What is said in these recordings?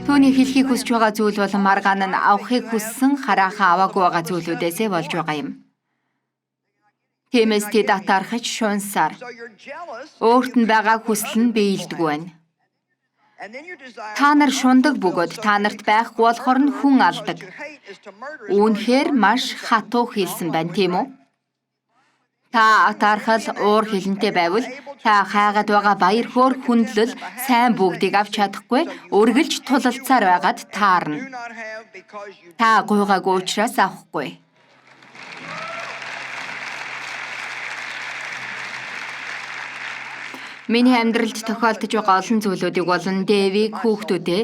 Түүний хэлхийг хүсэж байгаа зүйл бол маргаан нь авахыг хүссэн хараахан аваагүй байгаа зүйлүүдээсээ болж байгаа юм. Тиймээс тэд атаархаж шуунсаар өөрт нь байгаа хүсэл нь биелдэггүй байна. Та нар шундаг бөгөөд та нарт байхгүй болохоор нь хүн алдаг. Үүнхээр маш хатуу хэлсэн байна, тийм үү? Та атаархал уур хилэнтэй байвал та хайгаад байгаа баяр хөөр хүндлэл сайн бүгдийг авч чадахгүй үргэлж тулалцаар байгаад таарна. Та гуйгаагүй учраас авахгүй. Миний амьдралд тохиолдож байгаа олон зүйлүүдийг болон Дэвиг хүүхдүүдээ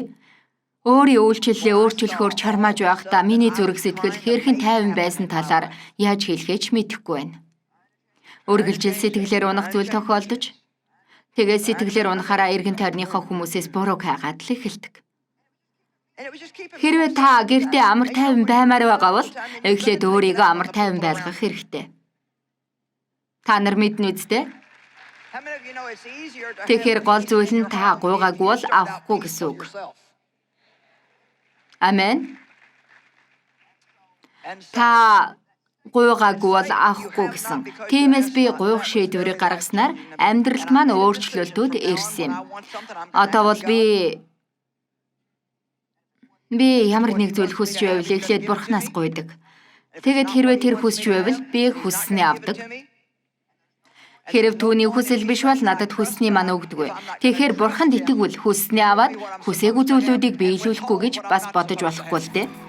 өөрийн үйлчлэлээ өөрчлөхөөр чармааж байхдаа миний зүрх сэтгэл хэрхэн тайван байсан талаар яаж хэлэхээ ч мэдэхгүй байна. Үргэлжил сэтгэлээр унах зүйл тохиолдож, тэгээд сэтгэлээр унахаараа эргэн тойрныхоо хүмүүсээс буруу хайгаад л эхэлдэг. Хэрвээ та гэртээ амар тайван баймаар байгаа бол эхлээд өөрийгөө амар тайван байлгах хэрэгтэй. Та нар мэднэ үстэй? Тэгэхээр гол зүйл нь та гуйгаагүй бол авахгүй гэсэн үг. Амен. Та гуйгаагүй бол авахгүй гэсэн. Тиймээс би гуйх шийдвэрийг гаргаснаар амьдралд маань өөрчлөлтүүд ирсэн юм. Одоо бол би ямар нэг зүйл хүсч байвал эхлээд бурхнаас гуйдаг. Тэгээд хэрвээ тэр хүсч байвал би хүссний авдаг. Хэрв түүний хүсэл биш бол надад хүссний маань өгдөггүй. Тэгэхээр бурханд итгэвэл хүссний аваад хүсээгүй зүйлүүдийг биелүүлэхгүй гэж бас бодож болохгүй л дээ.